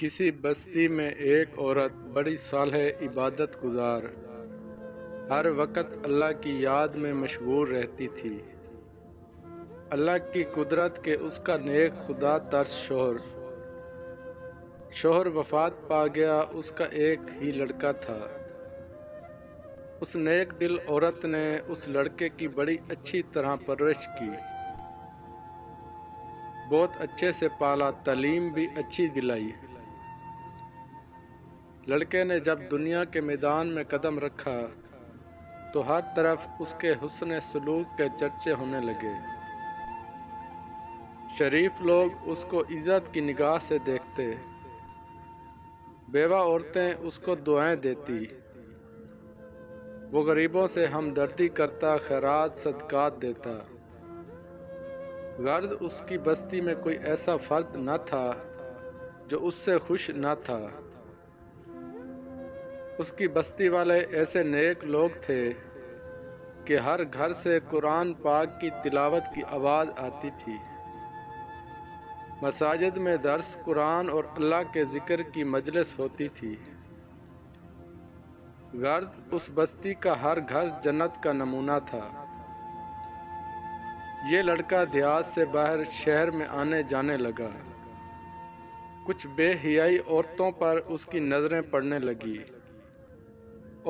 کسی بستی میں ایک عورت بڑی صالح عبادت گزار ہر وقت اللہ کی یاد میں مشغول رہتی تھی۔ اللہ کی قدرت کہ اس کا نیک خدا ترس شوہر وفات پا گیا۔ اس کا ایک ہی لڑکا تھا۔ اس نیک دل عورت نے اس لڑکے کی بڑی اچھی طرح پرورش کی، بہت اچھے سے پالا، تعلیم بھی اچھی دلائی۔ لڑکے نے جب دنیا کے میدان میں قدم رکھا تو ہر طرف اس کے حسن سلوک کے چرچے ہونے لگے۔ شریف لوگ اس کو عزت کی نگاہ سے دیکھتے، بیوہ عورتیں اس کو دعائیں دیتی، وہ غریبوں سے ہمدردی کرتا، خیرات صدقات دیتا۔ غرض اس کی بستی میں کوئی ایسا فرد نہ تھا جو اس سے خوش نہ تھا۔ اس کی بستی والے ایسے نیک لوگ تھے کہ ہر گھر سے قرآن پاک کی تلاوت کی آواز آتی تھی۔ مساجد میں درس قرآن اور اللہ کے ذکر کی مجلس ہوتی تھی۔ غرض اس بستی کا ہر گھر جنت کا نمونہ تھا۔ یہ لڑکا دیہات سے باہر شہر میں آنے جانے لگا۔ کچھ بے حیائی عورتوں پر اس کی نظریں پڑنے لگی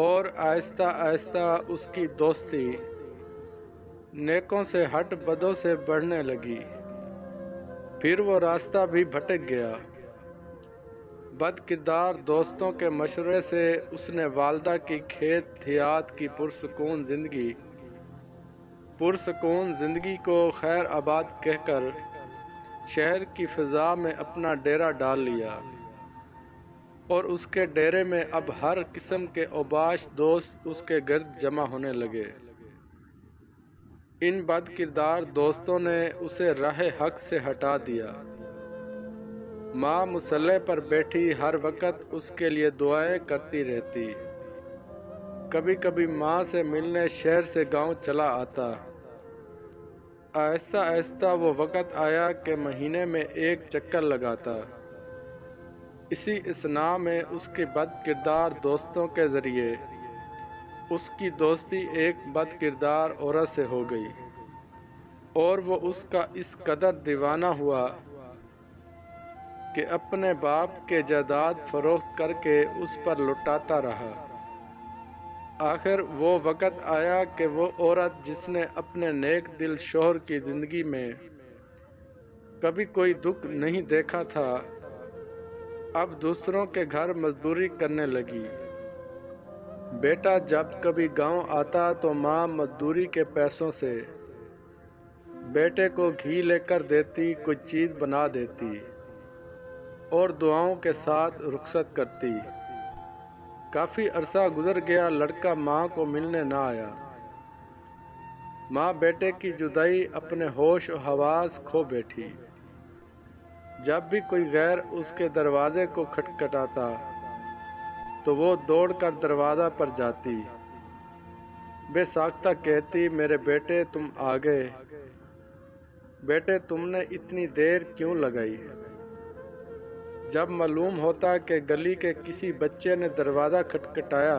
اور آہستہ آہستہ اس کی دوستی نیکوں سے ہٹ بدوں سے بڑھنے لگی۔ پھر وہ راستہ بھی بھٹک گیا۔ بد کردار دوستوں کے مشورے سے اس نے والدہ کی کھیت دیہات کی پرسکون زندگی کو خیر آباد کہہ کر شہر کی فضا میں اپنا ڈیرا ڈال لیا، اور اس کے ڈیرے میں اب ہر قسم کے اوباش دوست اس کے گرد جمع ہونے لگے۔ ان بد کردار دوستوں نے اسے راہ حق سے ہٹا دیا۔ ماں مصلی پر بیٹھی ہر وقت اس کے لیے دعائیں کرتی رہتی۔ کبھی کبھی ماں سے ملنے شہر سے گاؤں چلا آتا۔ آہستہ آہستہ وہ وقت آیا کہ مہینے میں ایک چکر لگاتا۔ اسی اثناء میں اس کی بد کردار دوستوں کے ذریعے اس کی دوستی ایک بد کردار عورت سے ہو گئی، اور وہ اس کا اس قدر دیوانہ ہوا کہ اپنے باپ کے جائیداد فروخت کر کے اس پر لٹاتا رہا۔ آخر وہ وقت آیا کہ وہ عورت جس نے اپنے نیک دل شوہر کی زندگی میں کبھی کوئی دکھ نہیں دیکھا تھا، اب دوسروں کے گھر مزدوری کرنے لگی۔ بیٹا جب کبھی گاؤں آتا تو ماں مزدوری کے پیسوں سے بیٹے کو گھی لے کر دیتی، کوئی چیز بنا دیتی اور دعاؤں کے ساتھ رخصت کرتی۔ کافی عرصہ گزر گیا، لڑکا ماں کو ملنے نہ آیا۔ ماں بیٹے کی جدائی اپنے ہوش و حواس کھو بیٹھی۔ جب بھی کوئی غیر اس کے دروازے کو کھٹکھٹاتا تو وہ دوڑ کر دروازہ پر جاتی، بے ساختہ کہتی، میرے بیٹے تم آ گئے، بیٹے تم نے اتنی دیر کیوں لگائی؟ جب معلوم ہوتا کہ گلی کے کسی بچے نے دروازہ کھٹکھٹایا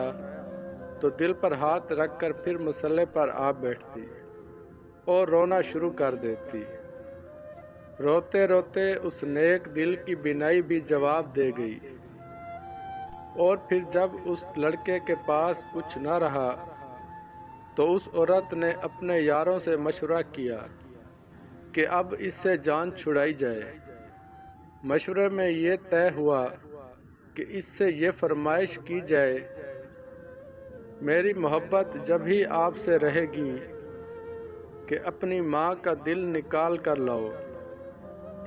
تو دل پر ہاتھ رکھ کر پھر مصلی پر آ بیٹھتی اور رونا شروع کر دیتی۔ روتے روتے اس نیک دل کی بینائی بھی جواب دے گئی، اور پھر جب اس لڑکے کے پاس کچھ نہ رہا تو اس عورت نے اپنے یاروں سے مشورہ کیا کہ اب اس سے جان چھڑائی جائے۔ مشورے میں یہ طے ہوا کہ اس سے یہ فرمائش کی جائے، میری محبت جب ہی آپ سے رہے گی کہ اپنی ماں کا دل نکال کر لاؤ۔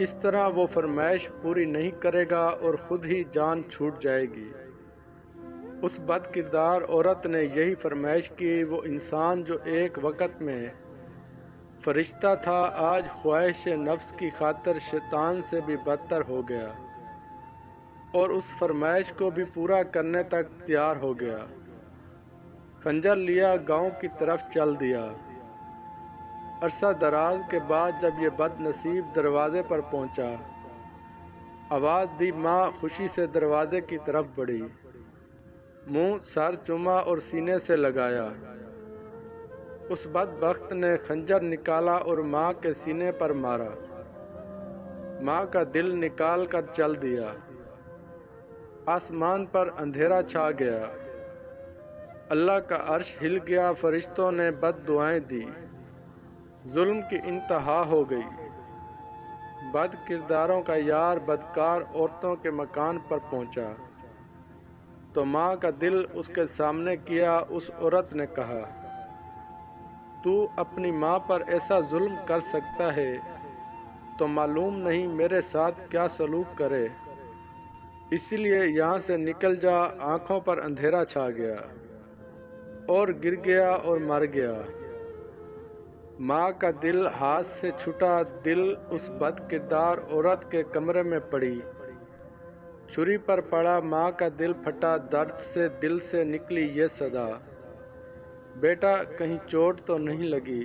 اس طرح وہ فرمائش پوری نہیں کرے گا اور خود ہی جان چھوٹ جائے گی۔ اس بد کردار عورت نے یہی فرمائش کی۔ وہ انسان جو ایک وقت میں فرشتہ تھا، آج خواہش نفس کی خاطر شیطان سے بھی بدتر ہو گیا اور اس فرمائش کو بھی پورا کرنے تک تیار ہو گیا۔ خنجر لیا، گاؤں کی طرف چل دیا۔ عرصہ دراز کے بعد جب یہ بد نصیب دروازے پر پہنچا آواز دی ماں خوشی سے دروازے کی طرف بڑھی، منہ سر چوما اور سینے سے لگایا۔ اس بدبخت نے خنجر نکالا اور ماں کے سینے پر مارا۔ ماں کا دل نکال کر چل دیا۔ آسمان پر اندھیرا چھا گیا۔ اللہ کا عرش ہل گیا، فرشتوں نے بد دعائیں دی۔ ظلم کی انتہا ہو گئی۔ بد کرداروں کا یار بدکار عورتوں کے مکان پر پہنچا تو ماں کا دل اس کے سامنے کیا۔ اس عورت نے کہا، تو اپنی ماں پر ایسا ظلم کر سکتا ہے تو معلوم نہیں میرے ساتھ کیا سلوک کرے، اس لیے یہاں سے نکل جا۔ آنکھوں پر اندھیرا چھا گیا اور گر گیا اور مر گیا۔ ماں کا دل ہاتھ سے چھٹا، دل اس بد کردار عورت کے کمرے میں پڑی۔ چھری پر پڑا، ماں کا دل پھٹا۔ درد سے دل سے نکلی یہ صدا، بیٹا کہیں چوٹ تو نہیں لگی؟